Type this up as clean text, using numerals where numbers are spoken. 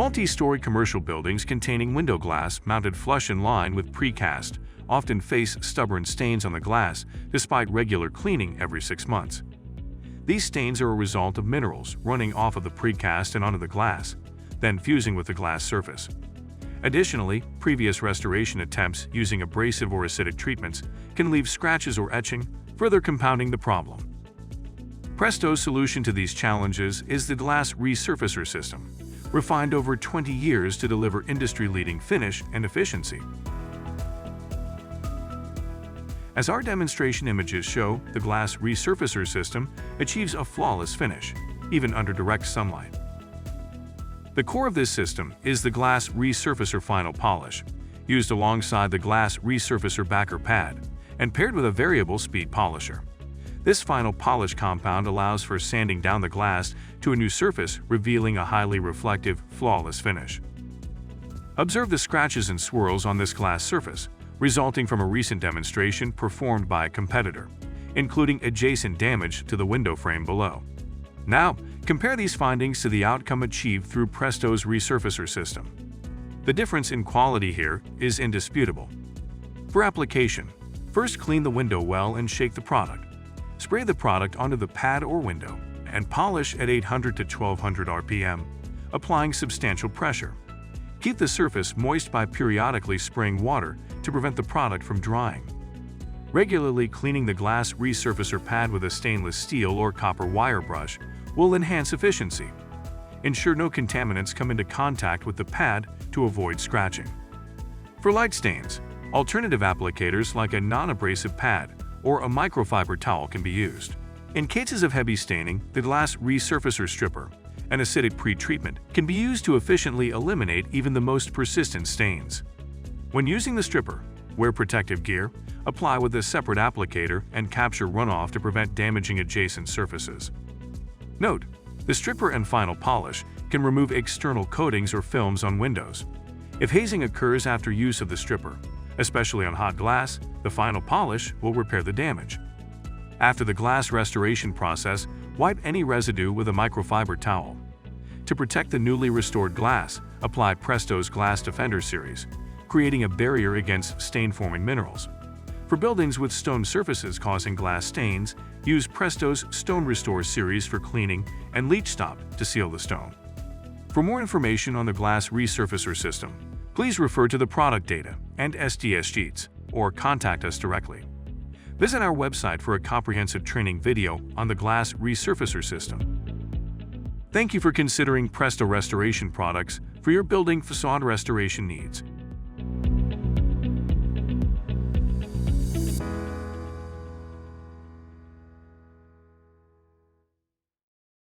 Multi-story commercial buildings containing window glass mounted flush in line with precast often face stubborn stains on the glass despite regular cleaning every 6 months. These stains are a result of minerals running off of the precast and onto the glass, then fusing with the glass surface. Additionally, previous restoration attempts using abrasive or acidic treatments can leave scratches or etching, further compounding the problem. Presto's solution to these challenges is the Glass ReSurfacer System, refined over 20 years to deliver industry-leading finish and efficiency. As our demonstration images show, the Glass ReSurfacer System achieves a flawless finish, even under direct sunlight. The core of this system is the Glass ReSurfacer Final Polish, used alongside the Glass ReSurfacer Backer Pad and paired with a variable speed polisher. This final polish compound allows for sanding down the glass to a new surface, revealing a highly reflective, flawless finish. Observe the scratches and swirls on this glass surface, resulting from a recent demonstration performed by a competitor, including adjacent damage to the window frame below. Now, compare these findings to the outcome achieved through Presto's resurfacer system. The difference in quality here is indisputable. For application, first clean the window well and shake the product. Spray the product onto the pad or window and polish at 800 to 1200 RPM, applying substantial pressure. Keep the surface moist by periodically spraying water to prevent the product from drying. Regularly cleaning the glass resurfacer pad with a stainless steel or copper wire brush will enhance efficiency. Ensure no contaminants come into contact with the pad to avoid scratching. For light stains, alternative applicators like a non-abrasive pad or a microfiber towel can be used. In cases of heavy staining, the Glass ReSurfacer Stripper, an acidic pre-treatment, can be used to efficiently eliminate even the most persistent stains. When using the stripper, wear protective gear, apply with a separate applicator, and capture runoff to prevent damaging adjacent surfaces. Note: the stripper and final polish can remove external coatings or films on windows. If hazing occurs after use of the stripper, especially on hot glass, the final polish will repair the damage. After the glass restoration process, wipe any residue with a microfiber towel. To protect the newly restored glass, apply Presto's Glass Defender series, creating a barrier against stain-forming minerals. For buildings with stone surfaces causing glass stains, use Presto's Stone Restore series for cleaning and leach stop to seal the stone. For more information on the Glass ReSurfacer System, please refer to the product data and SDS sheets or contact us directly. Visit our website for a comprehensive training video on the Glass ReSurfacer System. Thank you for considering Presto Restoration products for your building facade restoration needs.